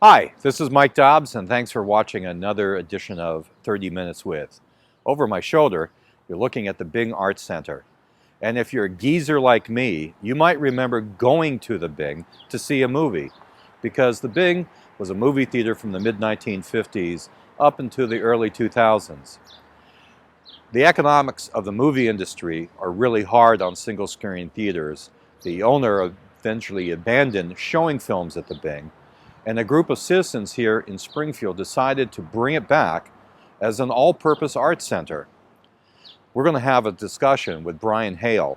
Hi, this is Mike Dobbs, and thanks for watching another edition of 30 Minutes With. Over my shoulder, you're looking at the Bing Arts Center. And if you're a geezer like me, you might remember going to the Bing to see a movie, because the Bing was a movie theater from the mid-1950s up into the early 2000s. The economics of the movie industry are really hard on single-screen theaters. The owner eventually abandoned showing films at the Bing, and a group of citizens here in Springfield decided to bring it back as an all-purpose arts center. We're going to have a discussion with Brian Hale,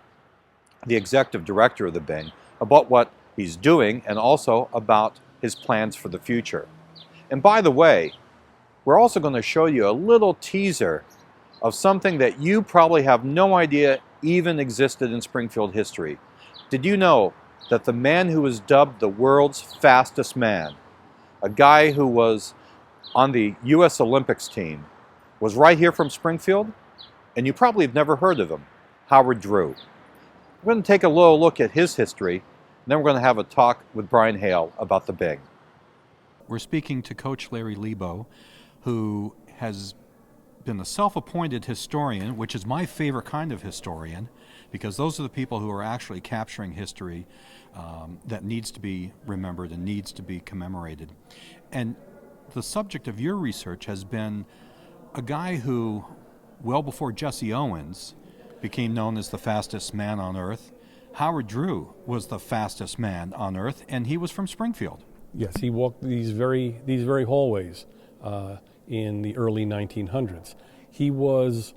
the executive director of the Bing, about what he's doing and also about his plans for the future. And by the way, we're also going to show you a little teaser of something that you probably have no idea even existed in Springfield history. Did you know that the man who was dubbed the world's fastest man, a guy who was on the U.S. Olympics team, was right here from Springfield? And you probably have never heard of him, Howard Drew. We're going to take a little look at his history, and then we're going to have a talk with Brian Hale about the Bing. We're speaking to Coach Larry Lebo, who has been a self-appointed historian, which is my favorite kind of historian, because those are the people who are actually capturing history that needs to be remembered and needs to be commemorated. And the subject of your research has been a guy who, well before Jesse Owens, became known as the fastest man on earth. Howard Drew was the fastest man on earth, and he was from Springfield. Yes, he walked these very hallways in the early 1900s. He was,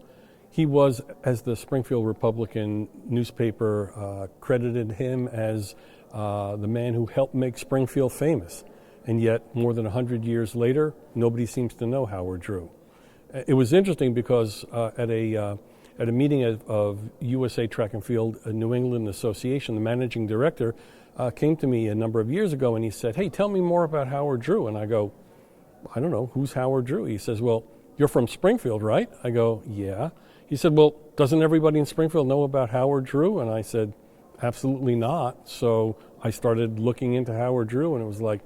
as the Springfield Republican newspaper credited him as the man who helped make Springfield famous. And yet, more than 100 years later, nobody seems to know Howard Drew. It was interesting because at a meeting of USA Track and Field New England Association, the managing director came to me a number of years ago and he said, "Hey, tell me more about Howard Drew." And I go, "I don't know, who's Howard Drew?" He says, "Well, you're from Springfield, right?" I go, "Yeah." He said, "Well, doesn't everybody in Springfield know about Howard Drew?" And I said, "Absolutely not." So I started looking into Howard Drew, and it was like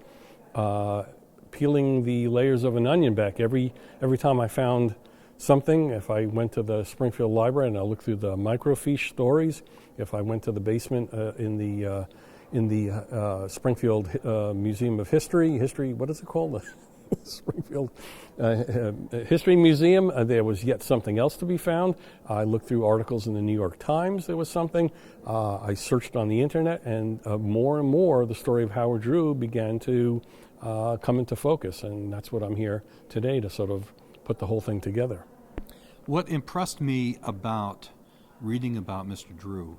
peeling the layers of an onion back. Every time I found something, if I went to the Springfield Library and I looked through the microfiche stories, if I went to the basement in the Springfield Museum of History, what is it called? Springfield History Museum, there was yet something else to be found. I looked through articles in the New York Times, there was something. I searched on the internet, and more and more the story of Howard Drew began to come into focus, and that's what I'm here today to sort of put the whole thing together. What impressed me about reading about Mr. Drew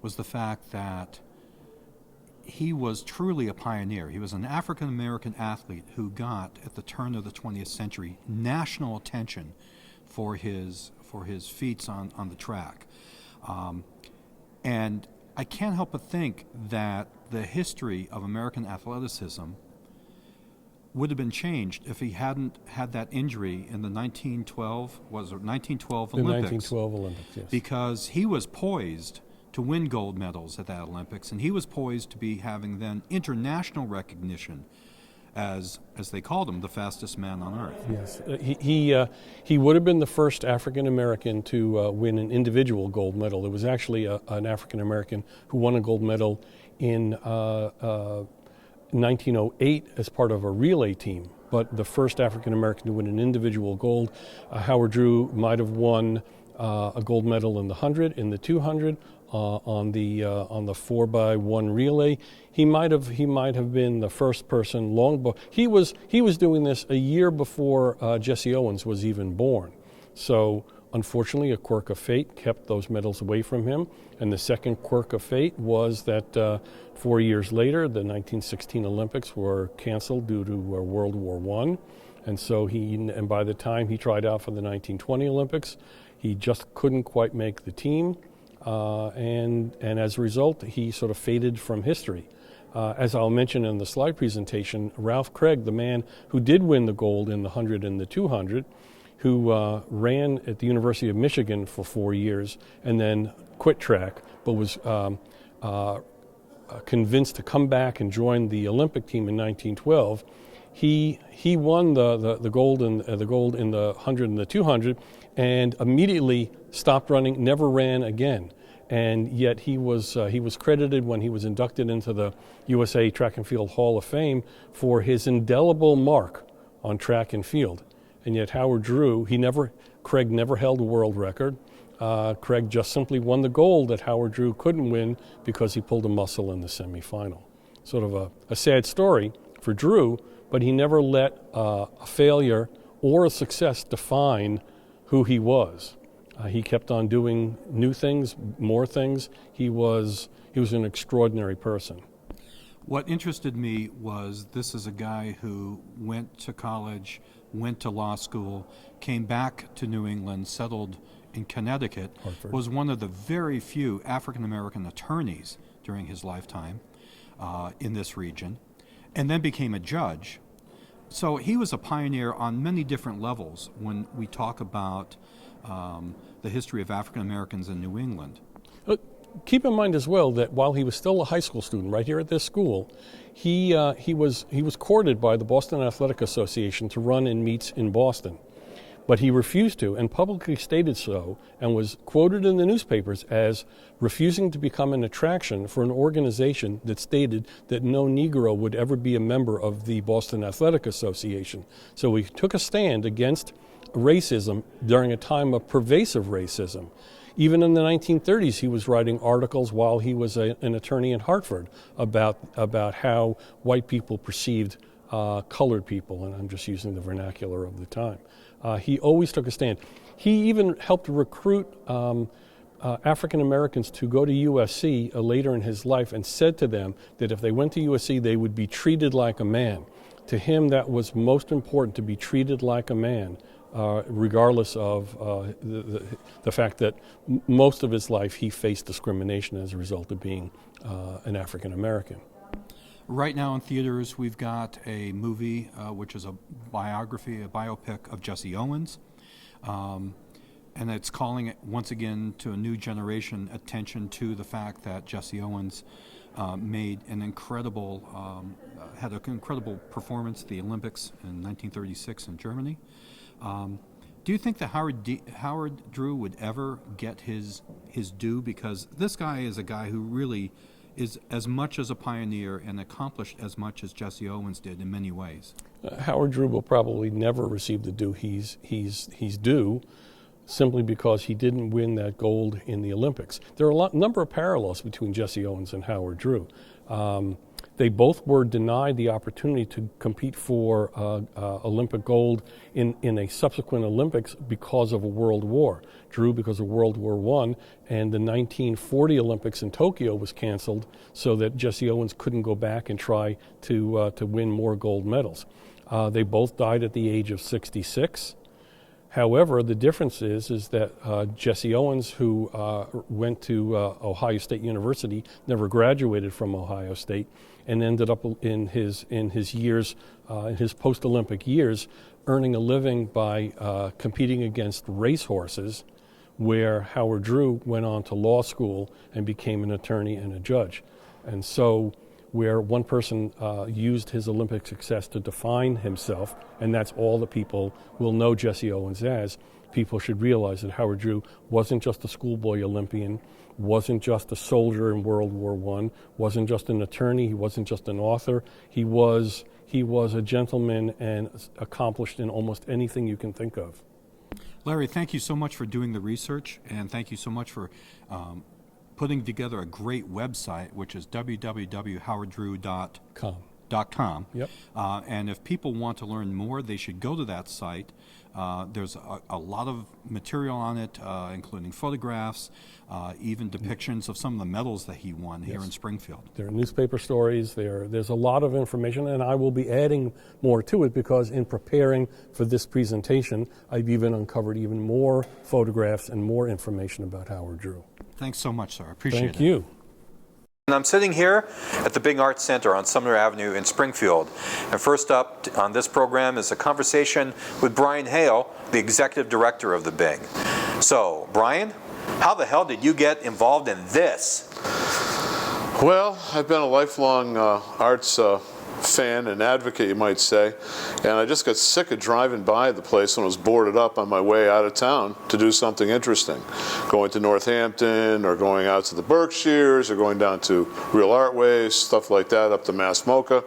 was the fact that he was truly a pioneer. He was an African-American athlete who got, at the turn of the 20th century, national attention for his feats on the track. And I can't help but think that the history of American athleticism would have been changed if he hadn't had that injury in the 1912 Olympics. The 1912 Olympics, yes. Because he was poised to win gold medals at that Olympics, and he was poised to be having then international recognition as they called him, the fastest man on earth. Yes, he would have been the first African American to win an individual gold medal. There was actually an African American who won a gold medal in 1908 as part of a relay team, but the first African American to win an individual gold. Howard Drew might have won a gold medal in the 100, in the 200. On the 4x1 relay, he might have been the first person he was doing this a year before Jesse Owens was even born. So unfortunately, a quirk of fate kept those medals away from him. And the second quirk of fate was that 4 years later, the 1916 Olympics were canceled due to World War I. And so by the time he tried out for the 1920 Olympics, he just couldn't quite make the team. And as a result, he sort of faded from history. As I'll mention in the slide presentation, Ralph Craig, the man who did win the gold in the 100 and the 200, who ran at the University of Michigan for 4 years and then quit track, but was convinced to come back and join the Olympic team in 1912. he won the gold in the 100 and the 200, and immediately stopped running, never ran again. And yet he was credited when he was inducted into the USA Track and Field Hall of Fame for his indelible mark on track and field. And yet Howard Drew, Craig never held a world record. Craig just simply won the gold that Howard Drew couldn't win because he pulled a muscle in the semifinal. Sort of a sad story for Drew, but he never let a failure or a success define who he was. He kept on doing new things, more things. He was an extraordinary person. What interested me was this is a guy who went to college, went to law school, came back to New England, settled in Connecticut, Hartford. Was one of the very few African-American attorneys during his lifetime in this region, and then became a judge. So he was a pioneer on many different levels when we talk about the history of African Americans in New England. Keep in mind as well that while he was still a high school student right here at this school, he was courted by the Boston Athletic Association to run in meets in Boston. But he refused to, and publicly stated so, and was quoted in the newspapers as refusing to become an attraction for an organization that stated that no Negro would ever be a member of the Boston Athletic Association. So he took a stand against racism during a time of pervasive racism. Even in the 1930s, he was writing articles while he was an attorney in Hartford about how white people perceived colored people, and I'm just using the vernacular of the time. He always took a stand. He even helped recruit African Americans to go to USC later in his life, and said to them that if they went to USC, they would be treated like a man. To him, that was most important, to be treated like a man, regardless of the fact that most of his life he faced discrimination as a result of being an African American. Right now in theaters, we've got a movie which is a biography, a biopic of Jesse Owens. And it's calling it, once again, to a new generation, attention to the fact that Jesse Owens made an incredible, had an incredible performance at the Olympics in 1936 in Germany. Do you think that Howard Drew would ever get his due? Because this guy is a guy who really is as much as a pioneer and accomplished as much as Jesse Owens did in many ways. Howard Drew will probably never receive the due he's due, simply because he didn't win that gold in the Olympics. There are a number of parallels between Jesse Owens and Howard Drew. They both were denied the opportunity to compete for Olympic gold in a subsequent Olympics because of a world war. Drew because of World War I, and the 1940 Olympics in Tokyo was canceled so that Jesse Owens couldn't go back and try to win more gold medals. They both died at the age of 66. However, the difference is that Jesse Owens, who went to Ohio State University, never graduated from Ohio State, and ended up in his years, in his post-Olympic years, earning a living by competing against racehorses, where Howard Drew went on to law school and became an attorney and a judge. And so, where one person used his Olympic success to define himself, and that's all that people will know Jesse Owens as, people should realize that Howard Drew wasn't just a schoolboy Olympian, wasn't just a soldier in World War I, wasn't just an attorney, he wasn't just an author, he was a gentleman and accomplished in almost anything you can think of. Larry, thank you so much for doing the research, and thank you so much for putting together a great website, which is www.howarddrew.com. Yep. And if people want to learn more, they should go to that site. There's a lot of material on it, including photographs, even depictions of some of the medals that he won here in Springfield. There are newspaper stories, there's a lot of information, and I will be adding more to it because in preparing for this presentation, I've even uncovered even more photographs and more information about Howard Drew. Thanks so much, sir. I appreciate it. Thank you. And I'm sitting here at the Bing Arts Center on Sumner Avenue in Springfield. And first up on this program is a conversation with Brian Hale, the executive director of the Bing. So, Brian, how the hell did you get involved in this? Well, I've been a lifelong arts fan and advocate, you might say, and I just got sick of driving by the place when I was boarded up on my way out of town to do something interesting, going to Northampton or going out to the Berkshires or going down to Real Artways, stuff like that, up to Masmoka.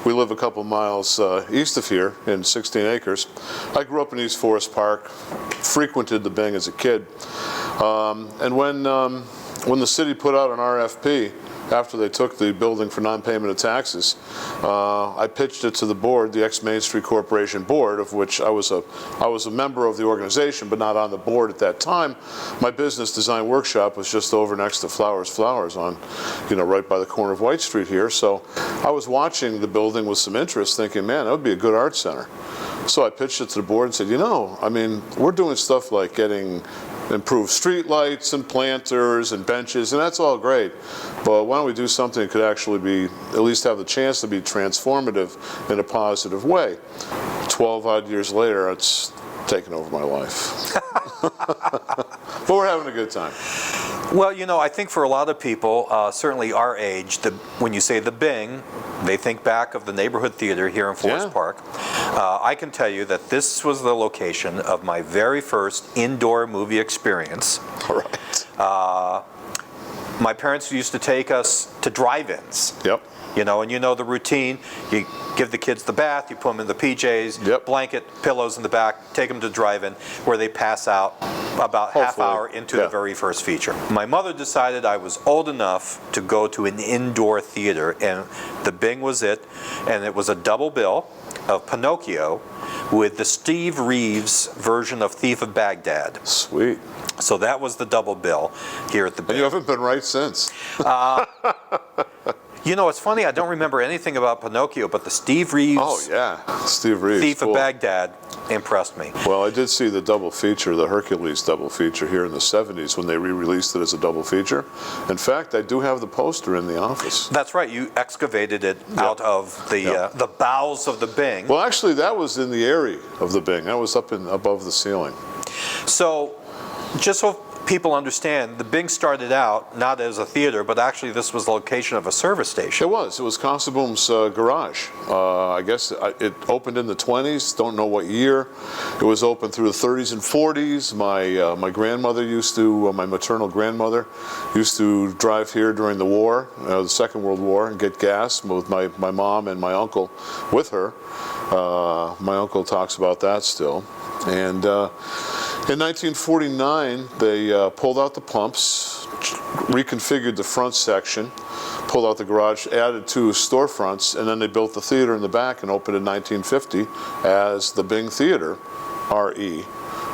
We live a couple miles east of here in 16 acres. I grew up in East Forest Park, frequented the Bing as a kid, and when the city put out an RFP after they took the building for non-payment of taxes, I pitched it to the board, the ex-Main Street Corporation board, of which I was a member of the organization, but not on the board at that time. My business design workshop was just over next to Flowers on, right by the corner of White Street here. So I was watching the building with some interest, thinking, man, that would be a good art center. So I pitched it to the board and said, we're doing stuff like getting improved street lights and planters and benches, and that's all great, but why don't we do something that could actually be, at least have the chance to be transformative in a positive way? 12 odd years later, it's taken over my life. But we're having a good time. Well, I think for a lot of people, certainly our age, when you say the Bing, they think back of the neighborhood theater here in Forest Park. I can tell you that this was the location of my very first indoor movie experience. All right. My parents used to take us to drive-ins. Yep. And the routine. You give the kids the bath, you put them in the PJs, Yep. blanket, pillows in the back, take them to drive-in, where they pass out about half hour into the very first feature. My mother decided I was old enough to go to an indoor theater, and the Bing was it, and it was a double bill of Pinocchio with the Steve Reeves version of Thief of Baghdad. Sweet. So that was the double bill here at the Bing. And you haven't been right since. It's funny, I don't remember anything about Pinocchio, but the Steve Reeves Steve Reeves, Thief of Baghdad impressed me. Well, I did see the double feature, the Hercules double feature here in the 70s when they re-released it as a double feature. In fact, I do have the poster in the office. That's right, you excavated it out of the bowels of the Bing. Well, actually, that was in the area of the Bing. That was up above the ceiling. So, just so people understand, the Bing started out not as a theater, but actually this was the location of a service station. It was Constaboom's garage. I guess it opened in the 20s, don't know what year. It was open through the 30s and 40s. My grandmother my maternal grandmother used to drive here during the war, the Second World War, and get gas with my mom and my uncle with her. My uncle talks about that still. And in 1949, they pulled out the pumps, reconfigured the front section, pulled out the garage, added 2 storefronts, and then they built the theater in the back and opened in 1950 as the Bing Theater, R.E.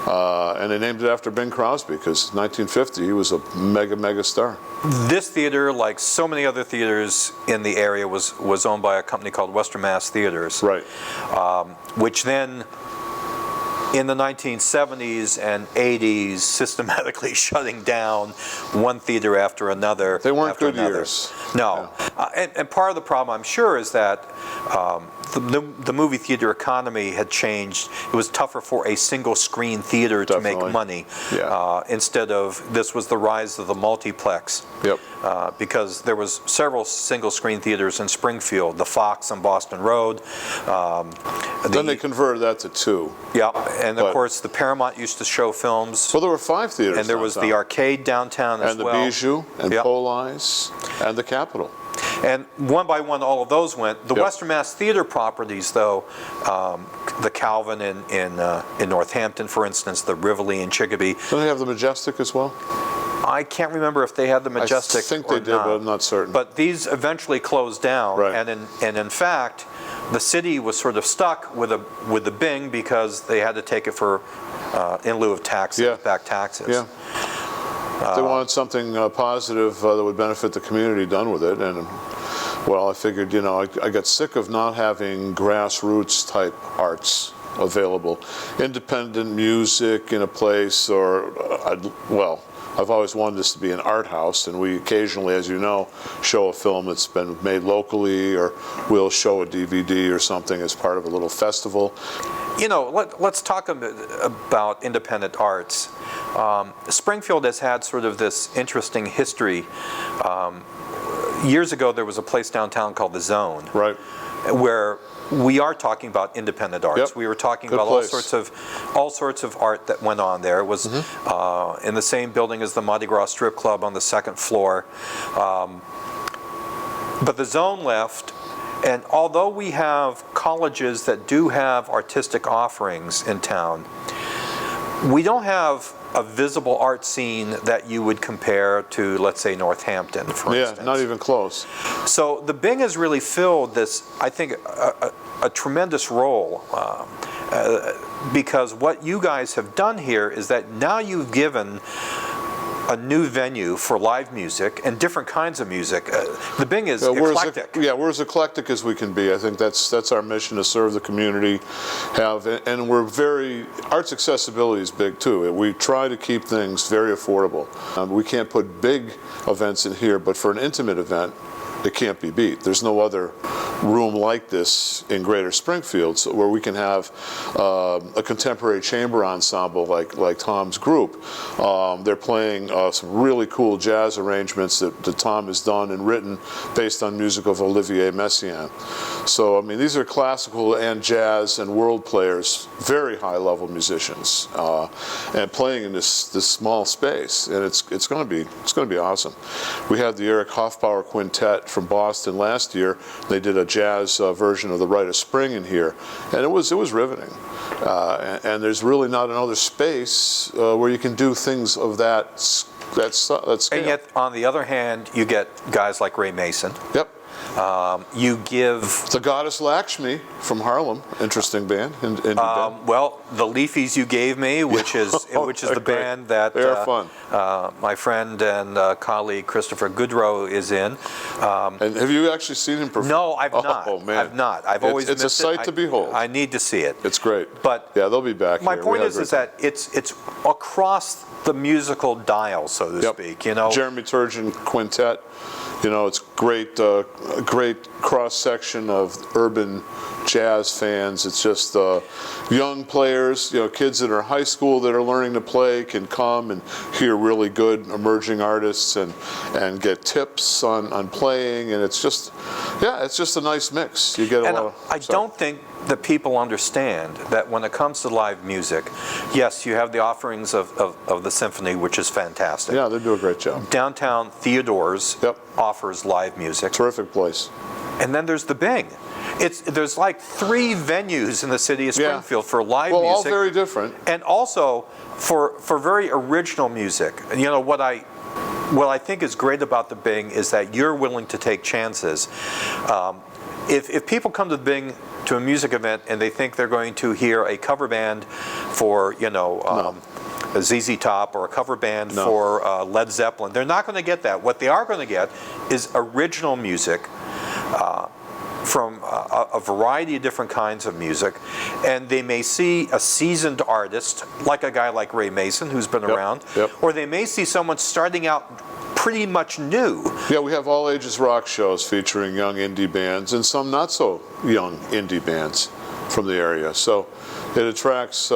And they named it after Bing Crosby because 1950 he was a mega star. This theater, like so many other theaters in the area, was owned by a company called Western Mass Theaters. Right. Which then, in the 1970s and 80s, systematically shutting down one theater after another. They weren't good years. No. Yeah. And part of the problem, I'm sure, is that the movie theater economy had changed. It was tougher for a single screen theater to make money. Yeah. Instead of, this was the rise of the multiplex. Yep. Because there was several single screen theaters in Springfield, the Fox on Boston Road. Then they converted that to 2. Yeah, and of course the Paramount used to show films. Well, there were 5 theaters. And there was the arcade downtown as well. And the Bijou, and Poli's, and the Capitol. And one by one, all of those went. The Western Mass Theater properties, though, the Calvin in Northampton, for instance, the Rivoli in Chicopee. Don't they have the Majestic as well? I can't remember if they had the Majestic. I think they did, but I'm not certain. But these eventually closed down, right. and in fact, the city was sort of stuck with the Bing because they had to take it for in lieu of taxes, back taxes. Yeah. They wanted something positive that would benefit the community done with it, and well, I figured, I got sick of not having grassroots type arts available, independent music in a place, or I've always wanted this to be an art house, and we occasionally, as you know, show a film that's been made locally, or we'll show a DVD or something as part of a little festival. Let's talk a bit about independent arts. Springfield has had sort of this interesting history. years ago there was a place downtown called the Zone, Right. where we are talking about independent arts. Yep. We were talking Good about place. all sorts of art that went on there. It was in the same building as the Mardi Gras Strip Club on the second floor. But the Zone left, and although we have colleges that do have artistic offerings in town, we don't have a visible art scene that you would compare to, let's say, Northampton, for instance. Yeah, not even close. So the Bing has really filled this, I think, a tremendous role, because what you guys have done here is that now you've given a new venue for live music and different kinds of music. The Bing is eclectic. We're as eclectic as we can be. I think that's our mission, to serve the community. And we're arts accessibility is big too. We try to keep things very affordable. We can't put big events in here, but for an intimate event, it can't be beat. There's no other room like this in Greater Springfield, where we can have a contemporary chamber ensemble like Tom's group. They're playing some really cool jazz arrangements that Tom has done and written based on music of Olivier Messiaen. So, I mean, these are classical and jazz and world players, very high-level musicians, and playing in this small space, and it's going to be awesome. We had the Eric Hofbauer Quintet from Boston last year. They did a jazz version of The Rite of Spring in here, and it was riveting. And there's really not another space where you can do things of that scale. And yet, on the other hand, you get guys like Ray Mason. Yep. You give the Goddess Lakshmi from Harlem, interesting band. Well, the Leafies you gave me, which is the band that they're fun. My friend and colleague Christopher Goodrow is in. And have you actually seen him perform? No, I've not. Oh man, I've not. I've always it's missed a sight to behold. I need to see it. It's great. But yeah, they'll be back. My here. point is that it's across the musical dial, so to speak. You know, Jeremy Turgeon Quintet. You know, it's great cross section of urban jazz fans. It's just young players, kids that are high school that are learning to play can come and hear really good emerging artists and get tips on playing, and it's just a nice mix. You get a lot of. I don't think that people understand that when it comes to live music, yes, you have the offerings of the symphony, which is fantastic. Yeah, they do a great job. Downtown Theodore's offers live music. Terrific place. And then there's the Bing. There's like 3 venues in the city of Springfield for live music. All very different. And also for very original music. You know, what I think is great about the Bing is that you're willing to take chances. If people come to the Bing to a music event and they think they're going to hear a cover band for, a ZZ Top or a cover band for Led Zeppelin, they're not going to get that. What they are going to get is original music from a variety of different kinds of music, and they may see a seasoned artist, like a guy like Ray Mason, who's been around, or they may see someone starting out pretty much new. Yeah, we have all ages rock shows featuring young indie bands and some not so young indie bands from the area. So it attracts,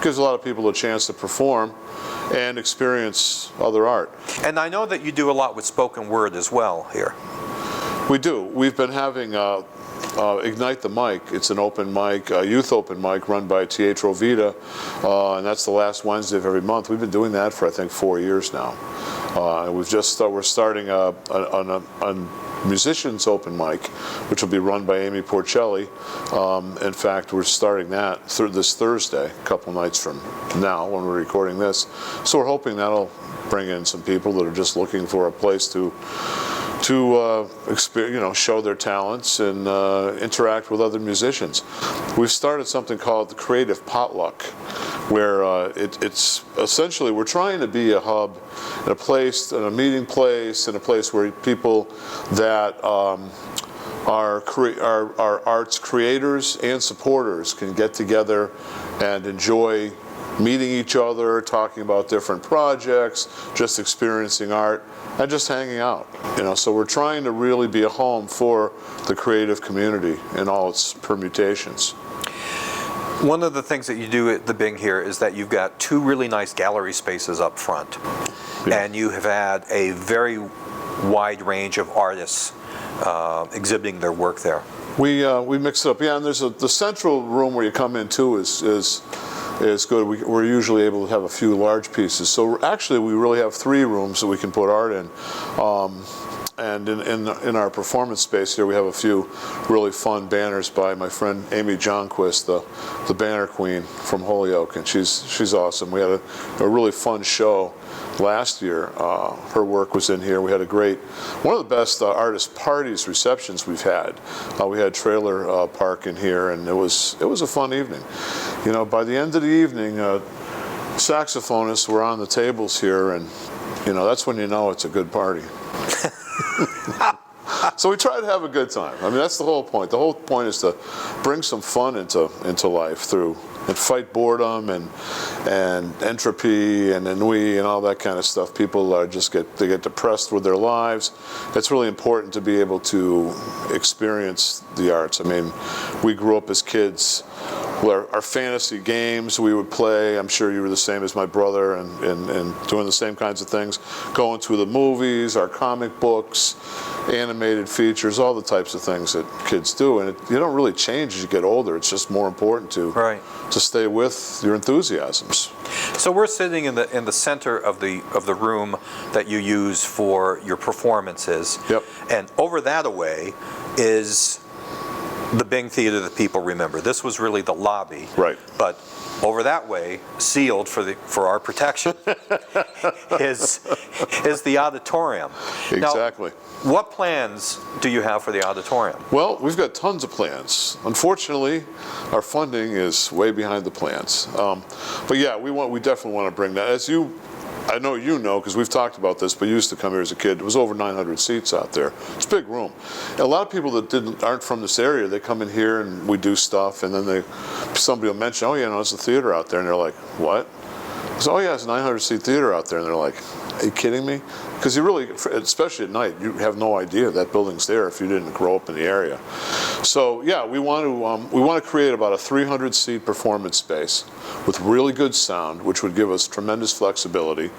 gives a lot of people a chance to perform and experience other art. And I know that you do a lot with spoken word as well here. We do. We've been having Ignite the Mic. It's an open mic, youth open mic run by Teatro Vita, and that's the last Wednesday of every month. We've been doing that for, I think, 4 years now. And we're starting a musicians open mic, which will be run by Amy Porcelli. In fact, we're starting that this Thursday, a couple nights from now when we're recording this. So we're hoping that'll bring in some people that are just looking for a place to show their talents and interact with other musicians. We've started something called the Creative Potluck, where it's essentially we're trying to be a hub, and a place, and a meeting place, and a place where people that are arts creators and supporters can get together and enjoy meeting each other, talking about different projects, just experiencing art, and just hanging out. So we're trying to really be a home for the creative community in all its permutations. One of the things that you do at the Bing here is that you've got 2 really nice gallery spaces up front. And you have had a very wide range of artists exhibiting their work there. We mix it up, yeah. And there's the central room where you come in too is good. We're usually able to have a few large pieces. So actually, we really have 3 rooms that we can put art in. And in our performance space here, we have a few really fun banners by my friend Amy Johnquist, the banner queen from Holyoke, and she's awesome. We had a really fun show last year. Her work was in here. We had one of the best artist parties, receptions we've had. We had Trailer Park in here, and it was a fun evening. You know, by the end of the evening, saxophonists were on the tables here, and you know, that's when you know it's a good party. So we try to have a good time. I mean, that's the whole point. The whole point is to bring some fun into life and fight boredom and entropy and ennui and all that kind of stuff. People get depressed with their lives. It's really important to be able to experience the arts. I mean, we grew up as kids. Our fantasy games we would play, I'm sure you were the same as my brother, and doing the same kinds of things, going to the movies, our comic books, animated features, all the types of things that kids do. And you don't really change as you get older. It's just more important to stay with your enthusiasms. So we're sitting in the center of the room that you use for your performances. Yep. And over that away is the Bing Theater that people remember. This was really the lobby. Right. But over that way, sealed for our protection, is the auditorium. Exactly. Now, what plans do you have for the auditorium? Well, we've got tons of plans. Unfortunately, our funding is way behind the plans. But yeah, we definitely want to bring that. I know you know, because we've talked about this, but you used to come here as a kid. It was over 900 seats out there. It's a big room. And a lot of people that aren't from this area, they come in here and we do stuff, and then somebody will mention, oh yeah, no, there's a theater out there, and they're like, what? So, oh yeah, it's a 900-seat theater out there, and they're like, are you kidding me? Because you really, especially at night, you have no idea that building's there if you didn't grow up in the area. So yeah, we want to create about a 300-seat performance space with really good sound, which would give us tremendous flexibility.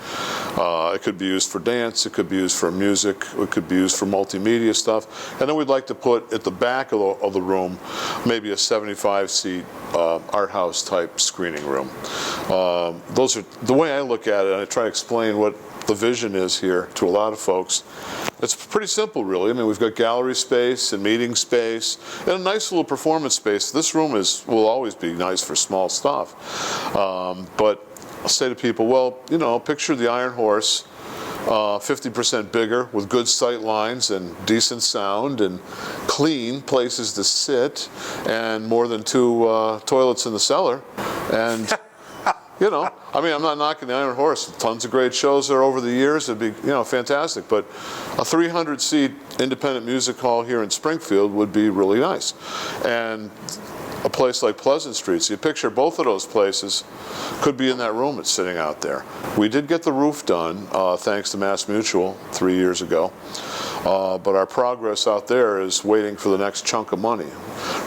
It could be used for dance, it could be used for music, it could be used for multimedia stuff. And then we'd like to put at the back of the room maybe a 75-seat art house type screening room. Those are the way I look at it, and I try to explain what the vision is here to a lot of folks. It's pretty simple, really. I mean, we've got gallery space and meeting space and a nice little performance space. This room will always be nice for small stuff. But I'll say to people, well, you know, picture the Iron Horse, 50% bigger with good sight lines and decent sound and clean places to sit and more than 2 toilets in the cellar. And you know, I mean, I'm not knocking the Iron Horse. Tons of great shows there over the years. It'd be, you know, fantastic. But a 300-seat independent music hall here in Springfield would be really nice. And a place like Pleasant Street, so you picture both of those places could be in that room that's sitting out there. We did get the roof done, thanks to Mass Mutual 3 years ago. But our progress out there is waiting for the next chunk of money.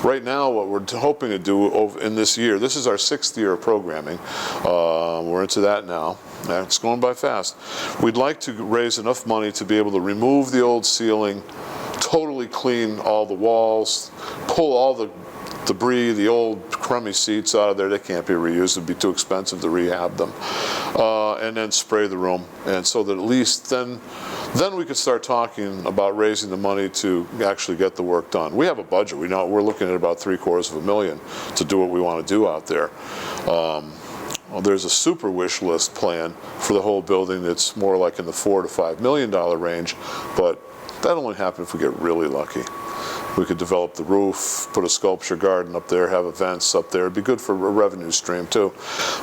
Right now, what we're hoping to do in this year, this is our 6th year of programming. We're into that now. It's going by fast. We'd like to raise enough money to be able to remove the old ceiling, totally clean all the walls, pull all the debris, the old crummy seats out of there. They can't be reused. It'd be too expensive to rehab them. And then spray the room. And so that at least then we could start talking about raising the money to actually get the work done. We have a budget. We know we're looking at about $750,000 to do what we want to do out there. Well, there's a super wish list plan for the whole building that's more like in the $4 to $5 million range, but that'll only happen if we get really lucky. We could develop the roof, put a sculpture garden up there, have events up there. It'd be good for a revenue stream too.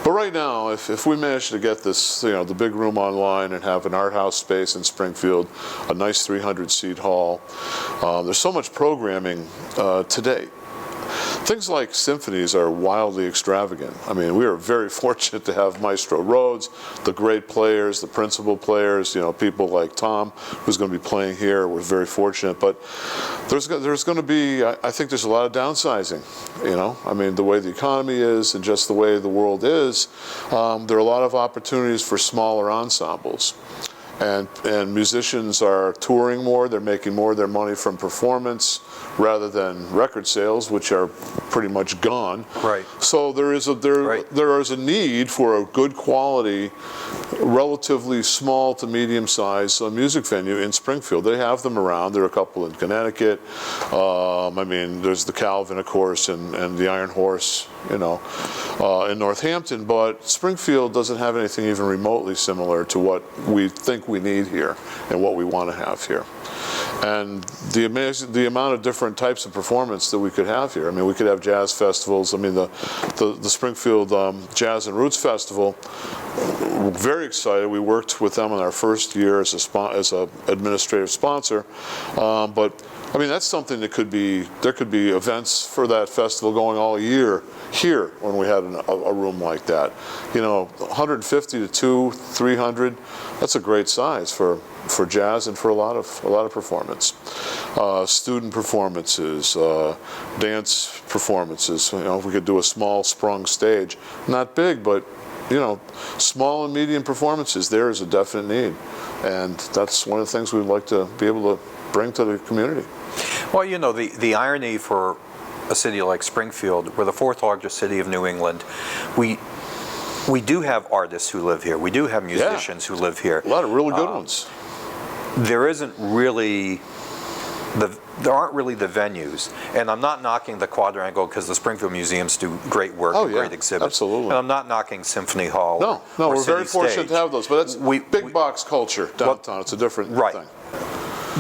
But right now, if we manage to get this, you know, the big room online and have an art house space in Springfield, a nice 300-seat hall, there's so much programming today. Things like symphonies are wildly extravagant. I mean, we are very fortunate to have Maestro Rhodes, the great players, the principal players, you know, people like Tom, who's going to be playing here. We're very fortunate. But there's going to be, I think there's a lot of downsizing, you know. I mean, the way the economy is and just the way the world is, there are a lot of opportunities for smaller ensembles. and musicians are touring more. They're making more of their money from performance rather than record sales, which are pretty much gone. Right. So there is a need for a good quality, relatively small to medium sized music venue in Springfield. They have them around. There are a couple in Connecticut. I mean, there's the Calvin, of course, and the Iron Horse, you know, in Northampton. But Springfield doesn't have anything even remotely similar to what we think we need here and what we want to have here. And the amount of different types of performance that we could have here. I mean, we could have jazz festivals. I mean, the Springfield Jazz and Roots Festival, we're very excited. We worked with them in our first year as a administrative sponsor. But I mean, that's something that there could be events for that festival going all year here when we had a room like that. You know, 150 to 300, that's a great size for jazz and for a lot of performance. Student performances, dance performances. You know, if we could do a small sprung stage, not big, but you know, small and medium performances, there is a definite need. And that's one of the things we'd like to be able to bring to the community. Well, you know, the irony for a city like Springfield, we're the fourth largest city of New England. We do have artists who live here. We do have musicians who live here. A lot of really good ones. There aren't really the venues, and I'm not knocking the Quadrangle because the Springfield museums do great work and great exhibits. Absolutely. And I'm not knocking Symphony Hall. No, we're very fortunate to have those, but that's big box culture downtown. It's a different thing.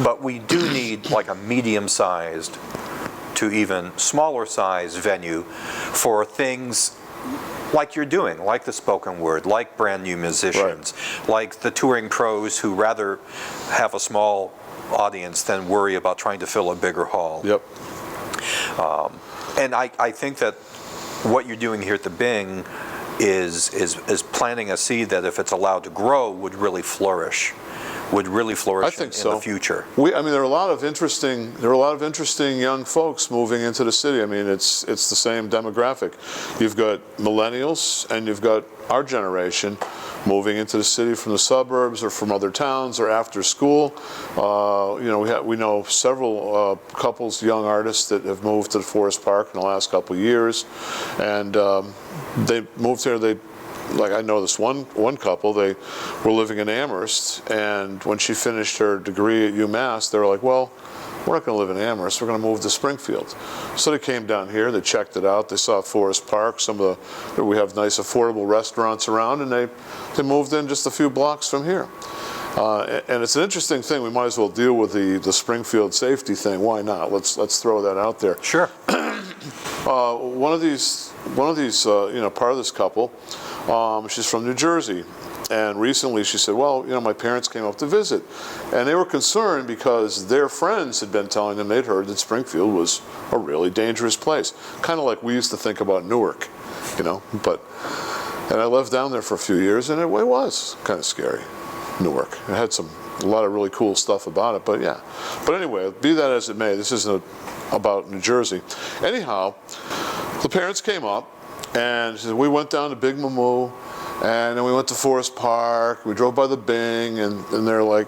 But we do need like a medium-sized to even smaller-sized venue for things like you're doing, like the spoken word, like brand new musicians, like the touring pros who rather have a small audience than worry about trying to fill a bigger hall. Yep. And I think that what you're doing here at the Bing is planting a seed that, if it's allowed to grow, would really flourish. I think so. In the future. I mean, there are a lot of interesting young folks moving into the city. I mean, it's the same demographic. You've got millennials and you've got our generation moving into the city from the suburbs or from other towns or after school. You know, we know several couples, young artists that have moved to the Forest Park in the last couple of years, and they moved here. Like, I know this one couple, they were living in Amherst, and when she finished her degree at UMass, they were like, well, we're not going to live in Amherst, we're going to move to Springfield. So they came down here, they checked it out, they saw Forest Park, we have nice affordable restaurants around, and they moved in just a few blocks from here. And it's an interesting thing. We might as well deal with the Springfield safety thing. Why not? Let's throw that out there. Sure. One of these, you know, part of this couple, she's from New Jersey, and recently she said, well, you know, my parents came up to visit, and they were concerned because their friends had been telling them they'd heard that Springfield was a really dangerous place, kind of like we used to think about Newark, you know. And I lived down there for a few years, and it was kind of scary, Newark. It had a lot of really cool stuff about it, but yeah. But anyway, be that as it may, this isn't about New Jersey. Anyhow, the parents came up, and she said, we went down to Big Mamu, and then we went to Forest Park, we drove by the Bing, and they're like,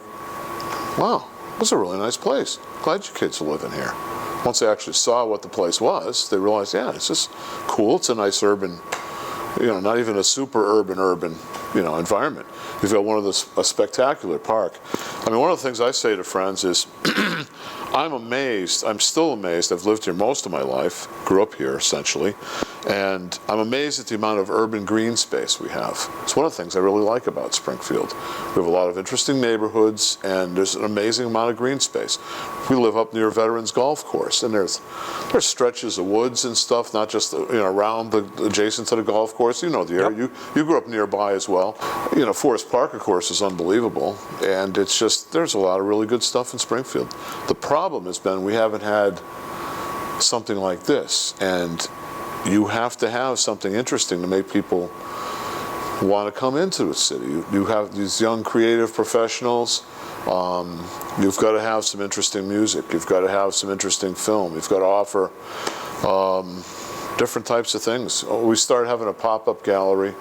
wow, this is a really nice place. Glad you kids are living here. Once they actually saw what the place was, they realized, yeah, it's just cool. It's a nice urban, you know, not even a super urban, you know, environment. You've got a spectacular park. I mean, one of the things I say to friends is, I'm still amazed, I've lived here most of my life, grew up here essentially, and I'm amazed at the amount of urban green space we have. It's one of the things I really like about Springfield. We have a lot of interesting neighborhoods, and there's an amazing amount of green space. We live up near Veterans Golf Course, and there's stretches of woods and stuff, not just, you know, around, but adjacent to the golf course. You know the area. Yep. You grew up nearby as well. You know, Forest Park, of course, is unbelievable, and it's just, there's a lot of really good stuff in Springfield. The problem has been we haven't had something like this, and you have to have something interesting to make people want to come into the city. You have these young creative professionals. You've got to have some interesting music. You've got to have some interesting film. You've got to offer different types of things. We started having a pop-up gallery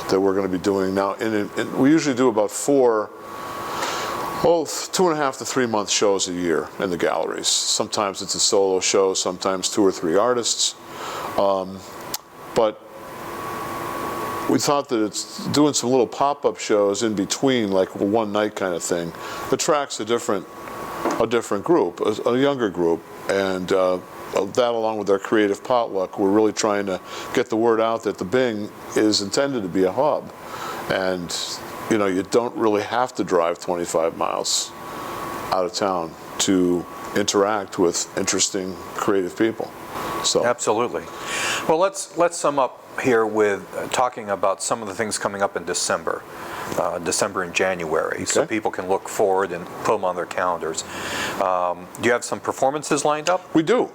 that we're going to be doing now. And we usually do about 4 Oh, 2.5 to 3 month shows a year in the galleries. Sometimes it's a solo show, sometimes 2 or 3 artists. But we thought that it's doing some little pop-up shows in between, like a one night kind of thing, attracts a different group, a younger group, and that along with our creative potluck, we're really trying to get the word out that the Bing is intended to be a hub. And you know, you don't really have to drive 25 miles out of town to interact with interesting, creative people. So Absolutely. Well, let's sum up here with talking about some of the things coming up in December. December and January, so people can look forward and put them on their calendars. Do you have some performances lined up? We do.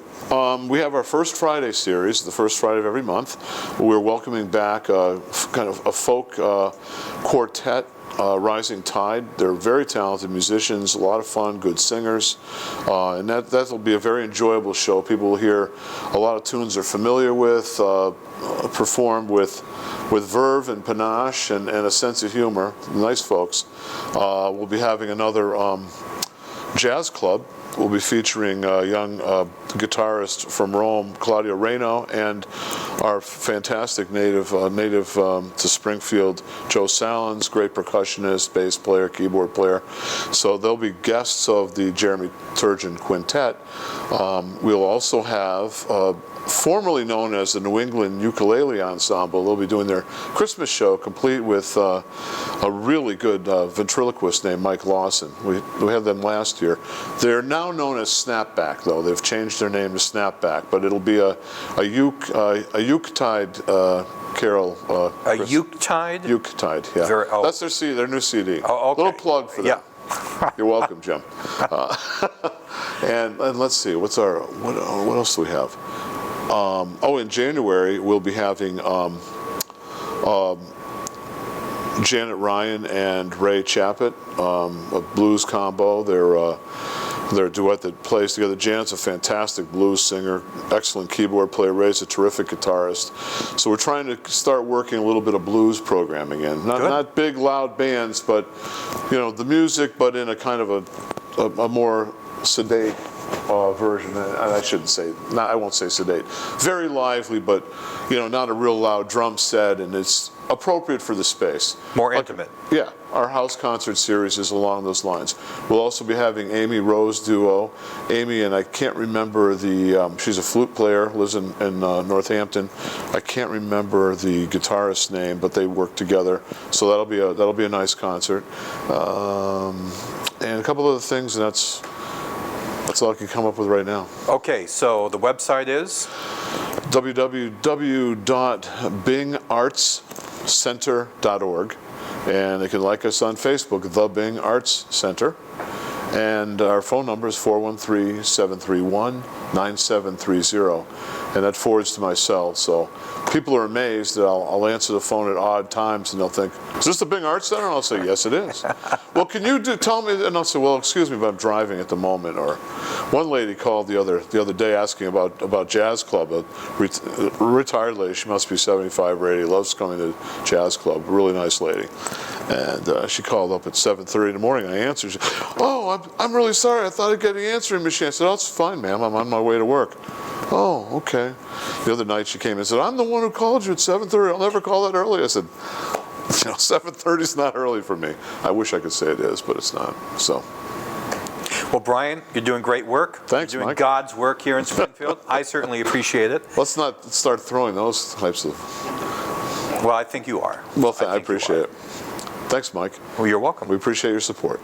We have our First Friday series, the first Friday of every month. We're welcoming back kind of a folk quartet, Rising Tide. They're very talented musicians, a lot of fun, good singers, and that'll be a very enjoyable show. People will hear a lot of tunes they're familiar with, performed with verve and panache and a sense of humor. Nice folks. We'll be having another jazz club. We'll be featuring a young guitarist from Rome, Claudio Reno, and our fantastic native to Springfield, Joe Salins, great percussionist, bass player, keyboard player. So they'll be guests of the Jeremy Turgeon Quintet. We'll also have formerly known as the New England Ukulele Ensemble. They'll be doing their Christmas show, complete with a really good ventriloquist named Mike Lawson. We had them last year. They're now known as Snapback, though. They've changed their name to Snapback, but it'll be a Yuletide carol. A Yuletide? Yuletide, yeah. That's their new CD. Oh, okay. Little plug for them. Yeah. You're welcome, Jim. And let's see, what else do we have? In January we'll be having Janet Ryan and Ray Chaput, a blues combo. They're a duet that plays together. Janet's a fantastic blues singer, excellent keyboard player. Ray's a terrific guitarist. So we're trying to start working a little bit of blues programming in. Not big, loud bands, but you know, the music, but in a kind of a more sedate version. And I shouldn't say, I won't say sedate. Very lively, but you know, not a real loud drum set, and it's appropriate for the space. More intimate. Yeah, our house concert series is along those lines. We'll also be having Amy Rose Duo. Amy, and I can't remember she's a flute player, lives in Northampton. I can't remember the guitarist's name, but they work together. So that'll be a nice concert. And a couple other things, and that's all I can come up with right now. Okay, so the website is? www.bingartscenter.org, and they can like us on Facebook, The Bing Arts Center, and our phone number is 413-731-9730, and that forwards to my cell. So people are amazed that I'll answer the phone at odd times, and they'll think, "Is this the Bing Arts Center?" And I'll say, "Yes, it is." "Well, can you tell me?" And I'll say, "Well, excuse me, but I'm driving at the moment." Or one lady called the other day asking about Jazz Club, a retired lady. She must be 75 or 80. Loves coming to Jazz Club. Really nice lady. And she called up at 7:30 in the morning. I answered. She, "Oh, I'm really sorry. I thought I'd get an answering machine." I said, "Oh, it's fine, ma'am. I'm on my way to work." "Oh, okay." The other night she came and said, "I'm the one who called you at 7:30. I'll never call that early." I said, 7:30 is not early for me. I wish I could say it is, but it's not. So. Well, Brian, you're doing great work. Thanks, You're doing Mike. God's work here in Springfield. I certainly appreciate it. Let's not start throwing those types of... Well, I think you are. Well, I appreciate it. Thanks, Mike. Well, you're welcome. We appreciate your support.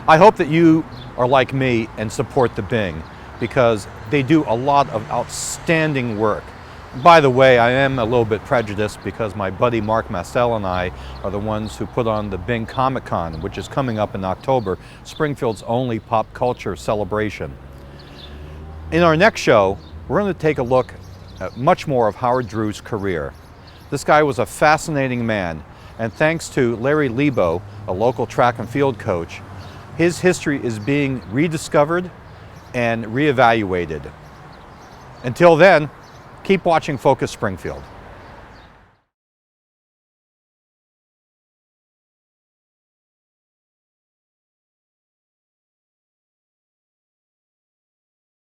I hope that you are like me and support the Bing, because they do a lot of outstanding work. By the way, I am a little bit prejudiced because my buddy Mark Massell and I are the ones who put on the Bing Comic Con, which is coming up in October, Springfield's only pop culture celebration. In our next show, we're going to take a look at much more of Howard Drew's career. This guy was a fascinating man, and thanks to Larry Lebo, a local track and field coach, his history is being rediscovered and reevaluated. Until then, keep watching Focus Springfield.